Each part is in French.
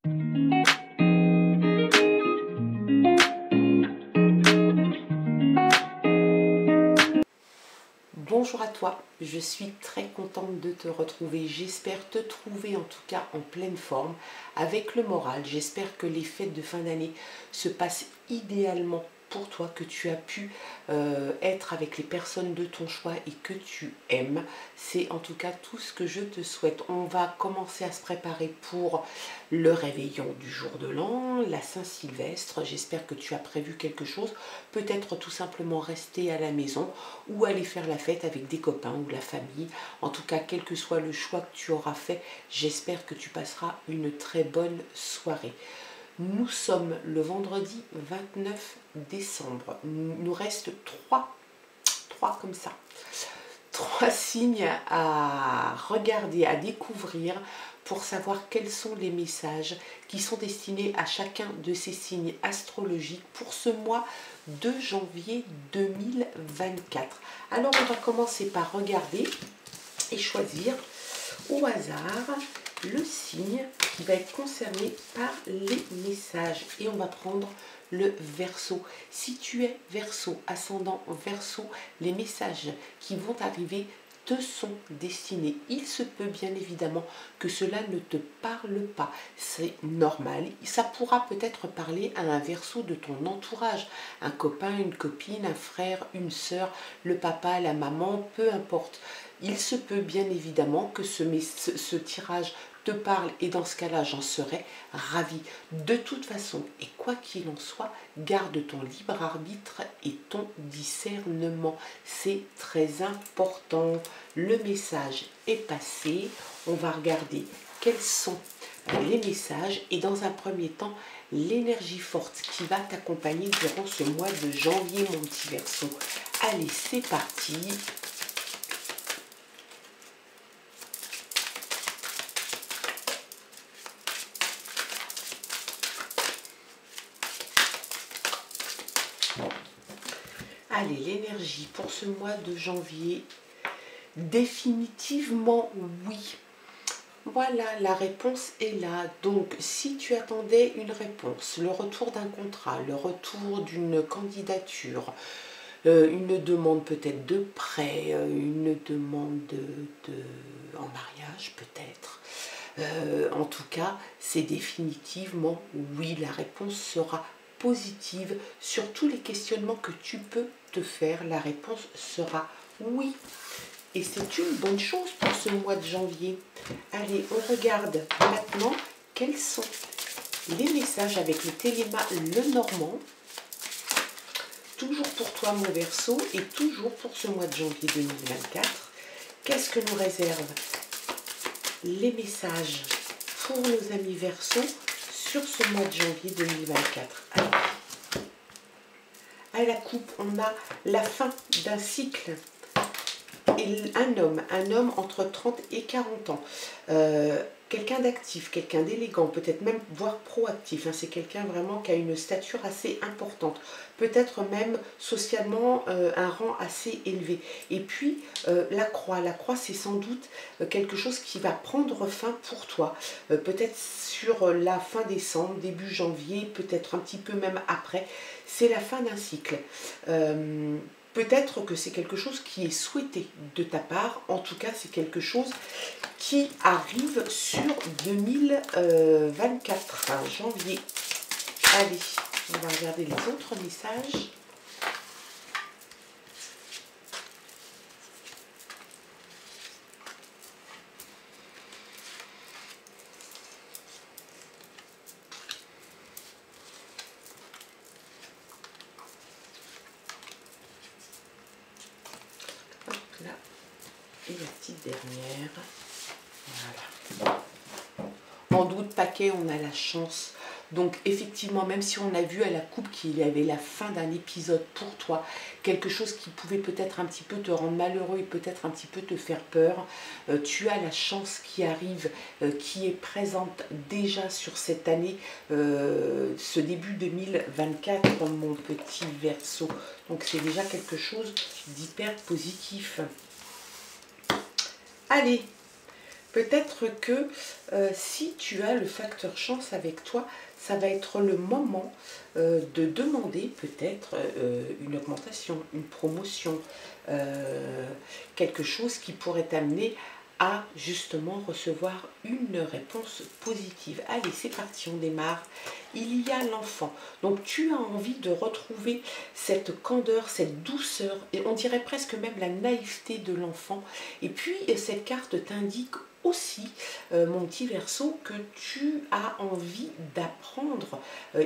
Bonjour à toi, je suis très contente de te retrouver. J'espère te trouver en tout cas en pleine forme, avec le moral. J'espère que les fêtes de fin d'année se passent idéalement pour toi, que tu as pu être avec les personnes de ton choix et que tu aimes. C'est en tout cas tout ce que je te souhaite. On va commencer à se préparer pour le réveillon du jour de l'an, la Saint-Sylvestre. J'espère que tu as prévu quelque chose, peut-être tout simplement rester à la maison ou aller faire la fête avec des copains ou la famille. En tout cas, quel que soit le choix que tu auras fait, j'espère que tu passeras une très bonne soirée. Nous sommes le vendredi 29 décembre. Il nous reste trois comme ça. 3 signes à regarder, à découvrir pour savoir quels sont les messages qui sont destinés à chacun de ces signes astrologiques pour ce mois de janvier 2024. Alors on va commencer par regarder et choisir au hasard le signe qui va être concerné par les messages. Et on va prendre le Verseau. Si tu es Verseau, ascendant Verseau, les messages qui vont arriver te sont destinés. Il se peut bien évidemment que cela ne te parle pas. C'est normal. Ça pourra peut-être parler à un Verseau de ton entourage. Un copain, une copine, un frère, une sœur, le papa, la maman, peu importe. Il se peut bien évidemment que ce tirage te parle et dans ce cas-là, j'en serais ravie. De toute façon, et quoi qu'il en soit, garde ton libre arbitre et ton discernement. C'est très important. Le message est passé. On va regarder quels sont les messages et dans un premier temps, l'énergie forte qui va t'accompagner durant ce mois de janvier, mon petit Verseau. Allez, c'est parti. Allez, l'énergie pour ce mois de janvier, définitivement oui. Voilà, la réponse est là. Donc, si tu attendais une réponse, le retour d'un contrat, le retour d'une candidature, une demande peut-être de prêt, une demande en mariage peut-être. En tout cas, c'est définitivement oui, la réponse sera positive sur tous les questionnements que tu peux te faire. La réponse sera oui. Et c'est une bonne chose pour ce mois de janvier. Allez, on regarde maintenant quels sont les messages avec le téléma Lenormand. Toujours pour toi, mon Verseau, et toujours pour ce mois de janvier 2024. Qu'est-ce que nous réservent les messages pour nos amis Verseau sur ce mois de janvier 2024? Alors, à la coupe, on a la fin d'un cycle. Et un homme entre 30 et 40 ans, quelqu'un d'actif, quelqu'un d'élégant, peut-être même voire proactif, hein, c'est quelqu'un vraiment qui a une stature assez importante, peut-être même socialement un rang assez élevé. Et puis la croix c'est sans doute quelque chose qui va prendre fin pour toi, peut-être sur la fin décembre, début janvier, peut-être un petit peu même après, c'est la fin d'un cycle. Peut-être que c'est quelque chose qui est souhaité de ta part. En tout cas, c'est quelque chose qui arrive sur 2024, janvier. Allez, on va regarder les autres messages. Là, et la petite dernière. Voilà. En doute paquet, on a la chance. Donc effectivement, même si on a vu à la coupe qu'il y avait la fin d'un épisode pour toi, quelque chose qui pouvait peut-être un petit peu te rendre malheureux et peut-être un petit peu te faire peur, tu as la chance qui arrive, qui est présente déjà sur cette année, ce début 2024, mon petit Verseau. Donc c'est déjà quelque chose d'hyper positif. Allez, Peut-être que si tu as le facteur chance avec toi, ça va être le moment de demander peut-être une augmentation, une promotion, quelque chose qui pourrait t'amener à justement recevoir une réponse positive. Allez, c'est parti, on démarre. Il y a l'enfant. Donc tu as envie de retrouver cette candeur, cette douceur, et on dirait presque même la naïveté de l'enfant. Et puis cette carte t'indique aussi, mon petit Verseau, que tu as envie d'apprendre.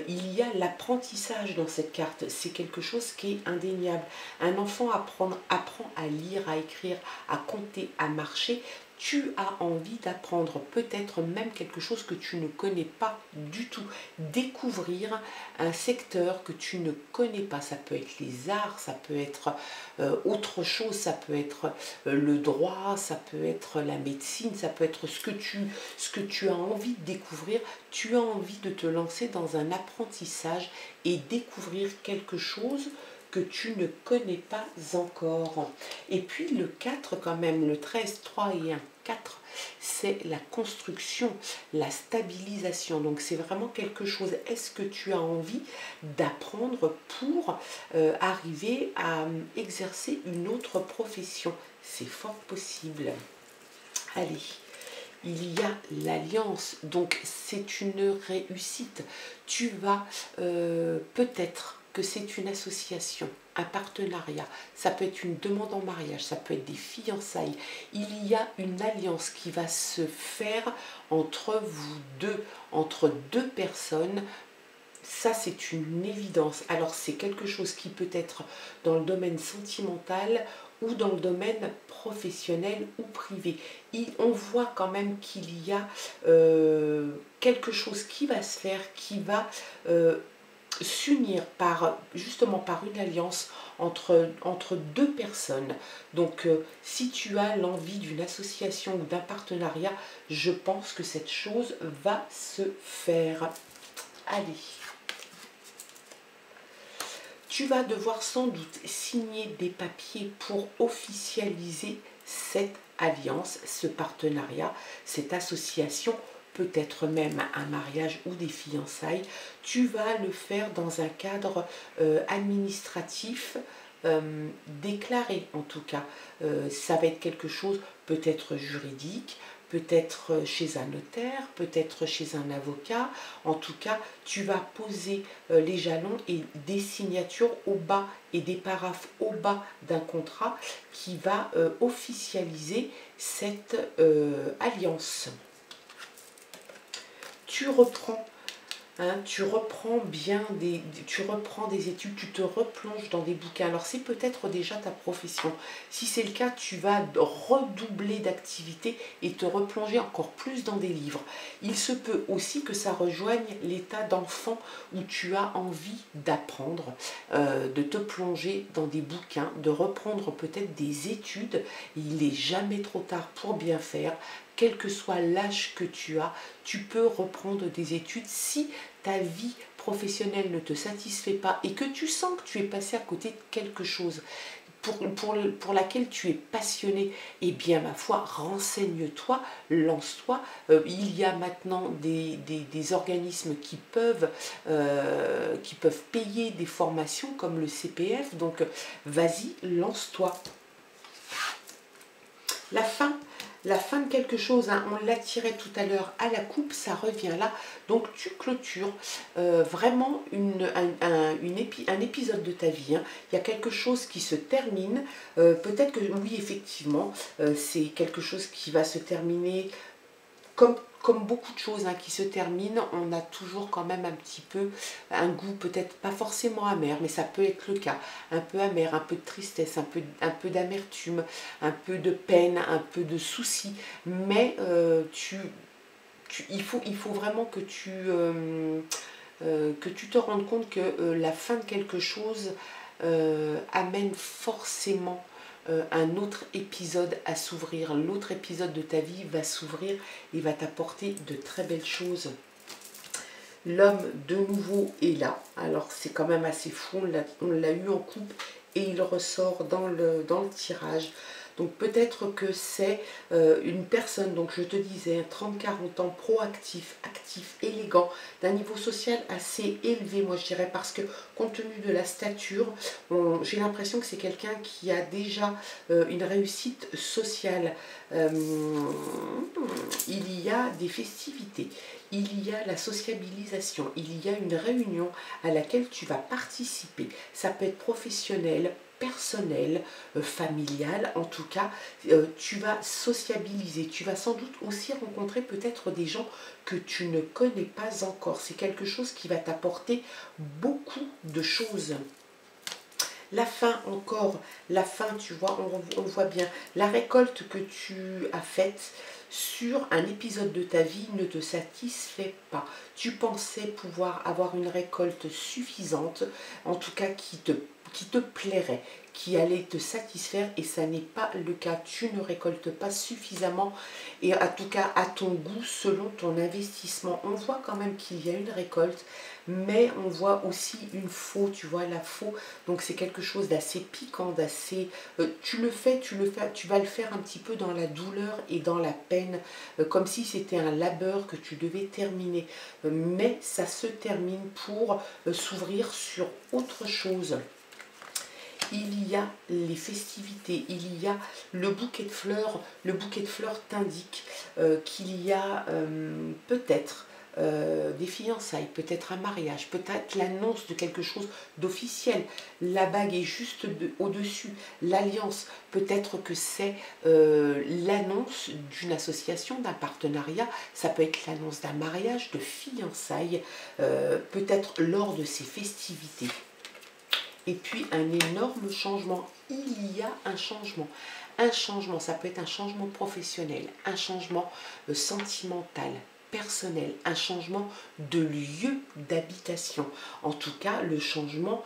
Il y a l'apprentissage dans cette carte. C'est quelque chose qui est indéniable. Un enfant apprend à lire, à écrire, à compter, à marcher. Tu as envie d'apprendre peut-être même quelque chose que tu ne connais pas du tout. Découvrir un secteur que tu ne connais pas. Ça peut être les arts, ça peut être autre chose, ça peut être le droit, ça peut être la médecine, ça peut être ce que tu as envie de découvrir. Tu as envie de te lancer dans un apprentissage et découvrir quelque chose que tu ne connais pas encore. Et puis le 4 quand même, le 13, 3 et 1, 4, c'est la construction, la stabilisation. Donc c'est vraiment quelque chose, est-ce que tu as envie d'apprendre pour arriver à exercer une autre profession? C'est fort possible. Allez. Il y a l'alliance, donc c'est une réussite. Tu vas peut-être que c'est une association, un partenariat, ça peut être une demande en mariage, ça peut être des fiançailles. Il y a une alliance qui va se faire entre vous deux, entre deux personnes. Ça, c'est une évidence. Alors, c'est quelque chose qui peut être dans le domaine sentimental ou dans le domaine professionnel ou privé. On voit quand même qu'il y a quelque chose qui va se faire, qui va s'unir justement par une alliance entre deux personnes. Donc, si tu as l'envie d'une association ou d'un partenariat, je pense que cette chose va se faire. Allez. Tu vas devoir sans doute signer des papiers pour officialiser cette alliance, ce partenariat, cette association, peut-être même un mariage ou des fiançailles. Tu vas le faire dans un cadre administratif déclaré en tout cas. Ça va être quelque chose peut-être juridique, peut-être chez un notaire, peut-être chez un avocat. En tout cas, tu vas poser les jalons et des signatures au bas et des paraphes au bas d'un contrat qui va officialiser cette alliance. Tu reprends. Tu reprends des études, tu te replonges dans des bouquins. Alors c'est peut-être déjà ta profession. Si c'est le cas, tu vas redoubler d'activité et te replonger encore plus dans des livres. Il se peut aussi que ça rejoigne l'état d'enfant où tu as envie d'apprendre, de te plonger dans des bouquins, de reprendre peut-être des études. Il n'est jamais trop tard pour bien faire. Quel que soit l'âge que tu as, tu peux reprendre des études si ta vie professionnelle ne te satisfait pas et que tu sens que tu es passé à côté de quelque chose pour laquelle tu es passionné. Eh bien, ma foi, renseigne-toi, lance-toi. Il y a maintenant des organismes qui peuvent payer des formations comme le CPF. Donc, vas-y, lance-toi. La fin de quelque chose, on l'attirait tout à l'heure à la coupe, ça revient là. Donc tu clôtures vraiment un épisode de ta vie. Il y a quelque chose qui se termine. Peut-être que oui, effectivement, c'est quelque chose qui va se terminer comme beaucoup de choses qui se terminent. On a toujours quand même un petit peu un goût, peut-être pas forcément amer, mais ça peut être le cas. Un peu amer, un peu de tristesse, un peu d'amertume, un peu de peine, un peu de souci. Mais il faut vraiment que tu te rendes compte que la fin de quelque chose amène forcément un autre épisode à s'ouvrir. L'autre épisode de ta vie va s'ouvrir et va t'apporter de très belles choses. L'homme de nouveau est là. Alors c'est quand même assez fou, on l'a eu en coupe et il ressort dans le tirage. Donc peut-être que c'est une personne, donc je te disais, 30-40 ans, proactif, actif, élégant, d'un niveau social assez élevé, moi je dirais, parce que compte tenu de la stature, j'ai l'impression que c'est quelqu'un qui a déjà une réussite sociale. Il y a des festivités, il y a la sociabilisation, il y a une réunion à laquelle tu vas participer. Ça peut être professionnel, personnel, familial, en tout cas, tu vas sociabiliser. Tu vas sans doute aussi rencontrer peut-être des gens que tu ne connais pas encore. C'est quelque chose qui va t'apporter beaucoup de choses. La fin encore, la fin, tu vois, on voit bien, la récolte que tu as faite sur un épisode de ta vie ne te satisfait pas. Tu pensais pouvoir avoir une récolte suffisante, en tout cas qui te plairait, qui allait te satisfaire, et ça n'est pas le cas. Tu ne récoltes pas suffisamment, et en tout cas à ton goût, selon ton investissement. On voit quand même qu'il y a une récolte, mais on voit aussi une faux, tu vois, la faux. Donc c'est quelque chose d'assez piquant, d'assez... tu vas le faire un petit peu dans la douleur et dans la peine, comme si c'était un labeur que tu devais terminer. Mais ça se termine pour s'ouvrir sur autre chose. Il y a les festivités, il y a le bouquet de fleurs. Le bouquet de fleurs t'indique qu'il y a peut-être des fiançailles, peut-être un mariage, peut-être l'annonce de quelque chose d'officiel. La bague est juste au-dessus, l'alliance, peut-être que c'est l'annonce d'une association, d'un partenariat, ça peut être l'annonce d'un mariage, de fiançailles, peut-être lors de ces festivités. Et puis un énorme changement. Il y a un changement. Un changement, ça peut être un changement professionnel, un changement sentimental, personnel, un changement de lieu d'habitation. En tout cas, le changement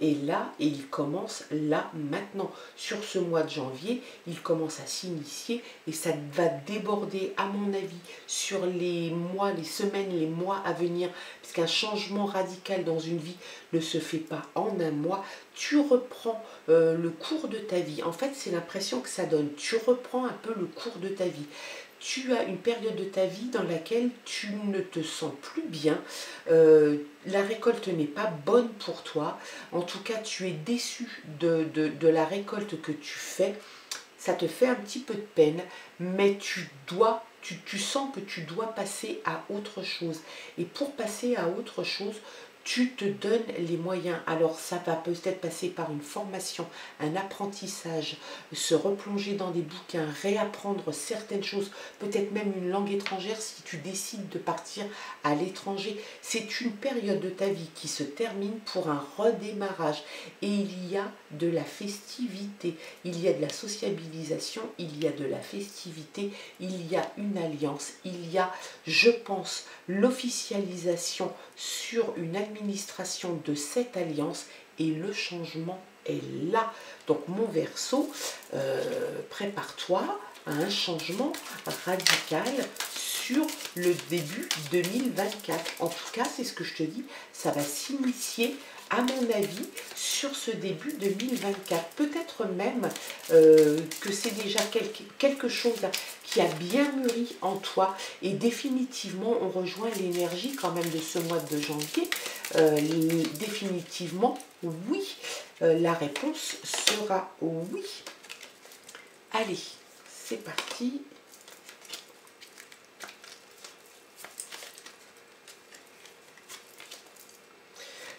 est là et il commence là maintenant. Sur ce mois de janvier, il commence à s'initier et ça va déborder, à mon avis, sur les mois, les semaines, les mois à venir, puisqu'un changement radical dans une vie ne se fait pas en un mois. Tu reprends le cours de ta vie. En fait, c'est l'impression que ça donne. Tu reprends un peu le cours de ta vie. Tu as une période de ta vie dans laquelle tu ne te sens plus bien, la récolte n'est pas bonne pour toi, en tout cas tu es déçu de la récolte que tu fais, ça te fait un petit peu de peine, mais tu sens que tu dois passer à autre chose. Et pour passer à autre chose, tu te donnes les moyens. Alors ça va peut-être passer par une formation, un apprentissage, se replonger dans des bouquins, réapprendre certaines choses, peut-être même une langue étrangère si tu décides de partir à l'étranger. C'est une période de ta vie qui se termine pour un redémarrage. Et il y a de la festivité, il y a de la sociabilisation, il y a de la festivité, il y a une alliance, il y a, je pense, l'officialisation sur une administration de cette alliance et le changement est là. Donc mon Verseau, prépare-toi à un changement radical sur le début 2024. En tout cas, c'est ce que je te dis, ça va s'initier à mon avis sur ce début 2024. Peut-être même que c'est déjà quelque chose qui a bien mûri en toi et définitivement on rejoint l'énergie quand même de ce mois de janvier. Définitivement oui, la réponse sera oui. Allez, c'est parti.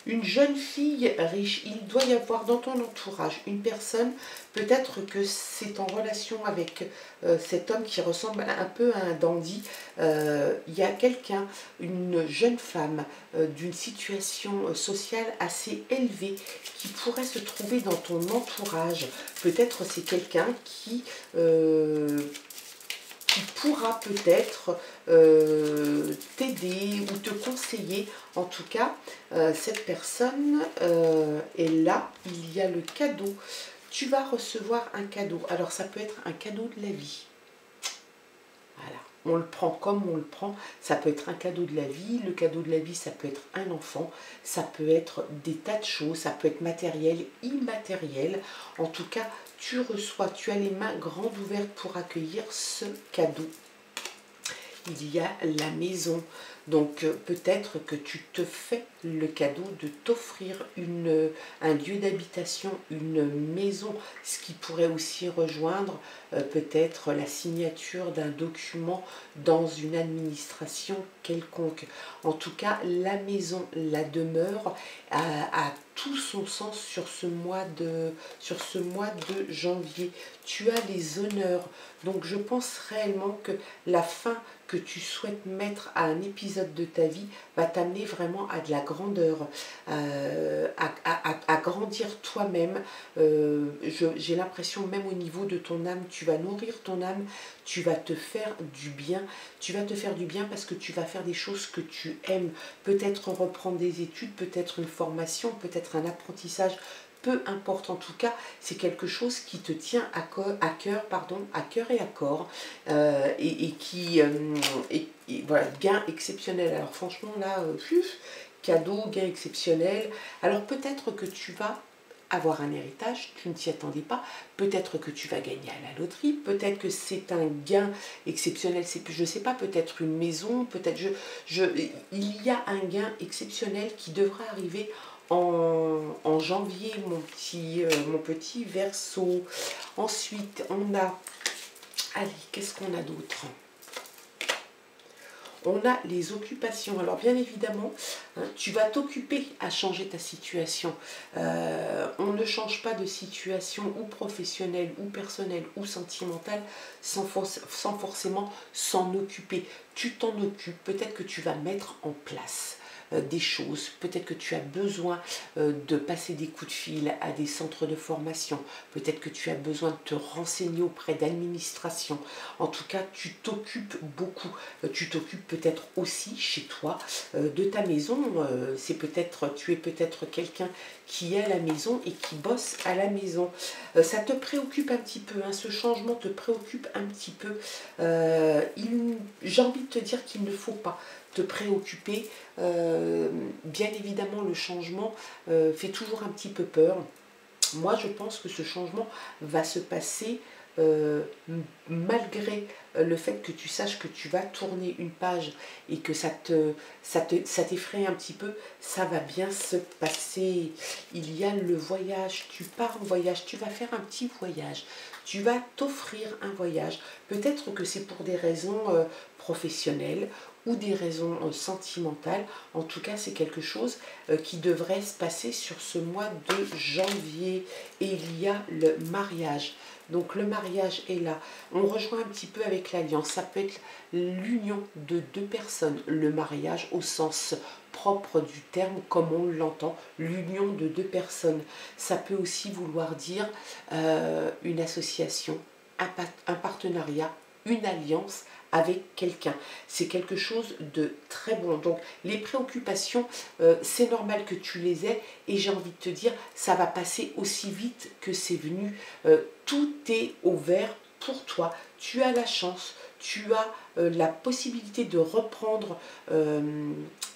Une jeune fille riche, il doit y avoir dans ton entourage une personne, peut-être que c'est en relation avec cet homme qui ressemble un peu à un dandy. Il y a quelqu'un, une jeune femme d'une situation sociale assez élevée qui pourrait se trouver dans ton entourage. Peut-être c'est quelqu'un qui pourra peut-être t'aider ou te conseiller. En tout cas, cette personne est là. Il y a le cadeau. Tu vas recevoir un cadeau. Alors, ça peut être un cadeau de la vie. Voilà. on le prend comme on le prend. Ça peut être un cadeau de la vie. Le cadeau de la vie, ça peut être un enfant. Ça peut être des tas de choses. Ça peut être matériel, immatériel. En tout cas, tu reçois, tu as les mains grandes ouvertes pour accueillir ce cadeau. Il y a la maison. Donc peut-être que tu te fais le cadeau de t'offrir un lieu d'habitation, une maison, ce qui pourrait aussi rejoindre peut-être la signature d'un document dans une administration quelconque. En tout cas, la maison, la demeure a tout son sens sur ce mois de janvier. Tu as les honneurs. Donc je pense réellement que la fin que tu souhaites mettre à un épisode de ta vie va t'amener vraiment à de la grandeur, à grandir toi-même. J'ai l'impression même au niveau de ton âme, tu vas nourrir ton âme, tu vas te faire du bien. Tu vas te faire du bien parce que tu vas faire des choses que tu aimes. Peut-être reprendre des études, peut-être une formation, peut-être un apprentissage. Peu importe, en tout cas, c'est quelque chose qui te tient à cœur et à corps, et qui, voilà, gain exceptionnel. Alors franchement, là, cadeau, gain exceptionnel. Alors peut-être que tu vas avoir un héritage, tu ne t'y attendais pas, peut-être que tu vas gagner à la loterie, peut-être que c'est un gain exceptionnel, je ne sais pas, peut-être une maison, peut-être il y a un gain exceptionnel qui devra arriver en janvier, mon petit Verseau. Ensuite, on a, allez, qu'est-ce qu'on a d'autre? On a les occupations. Alors bien évidemment, hein, tu vas t'occuper à changer ta situation. On ne change pas de situation ou professionnelle, ou personnelle, ou sentimentale sans forcément s'en occuper. Tu t'en occupes, peut-être que tu vas mettre en place des choses, peut-être que tu as besoin de passer des coups de fil à des centres de formation, peut-être que tu as besoin de te renseigner auprès d'administration. En tout cas, tu t'occupes beaucoup, tu t'occupes peut-être aussi chez toi de ta maison. Tu es peut-être quelqu'un qui est à la maison et qui bosse à la maison. Ça te préoccupe un petit peu, hein, ce changement te préoccupe un petit peu. J'ai envie de te dire qu'il ne faut pas te préoccuper. Bien évidemment, le changement fait toujours un petit peu peur. Moi, je pense que ce changement va se passer malgré le fait que tu saches que tu vas tourner une page et que ça t'effraie un petit peu. Ça va bien se passer. Il y a le voyage, tu pars en voyage, tu vas faire un petit voyage, tu vas t'offrir un voyage. Peut-être que c'est pour des raisons professionnelles ou des raisons sentimentales. En tout cas, c'est quelque chose qui devrait se passer sur ce mois de janvier. Et il y a le mariage. Donc le mariage est là. On rejoint un petit peu avec l'alliance. Ça peut être l'union de deux personnes. Le mariage au sens propre du terme, comme on l'entend, l'union de deux personnes. Ça peut aussi vouloir dire une association, un partenariat, une alliance avec quelqu'un. C'est quelque chose de très bon. Donc les préoccupations, c'est normal que tu les aies et j'ai envie de te dire, ça va passer aussi vite que c'est venu. Tout est au vert pour toi. Tu as la chance, tu as la possibilité de reprendre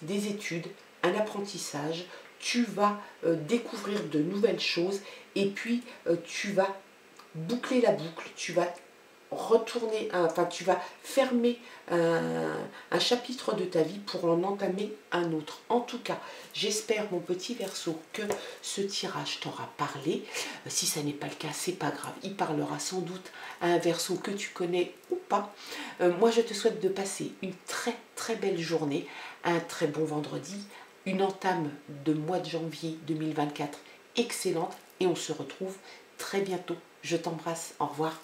des études, un apprentissage. Tu vas découvrir de nouvelles choses et puis tu vas boucler la boucle, tu vas tu vas fermer un chapitre de ta vie pour en entamer un autre. En tout cas, j'espère, mon petit Verseau, que ce tirage t'aura parlé. Si ça n'est pas le cas, c'est pas grave. Il parlera sans doute à un Verseau que tu connais ou pas. Moi, je te souhaite de passer une très très belle journée, un très bon vendredi, une entame de mois de janvier 2024 excellente et on se retrouve très bientôt. Je t'embrasse. Au revoir.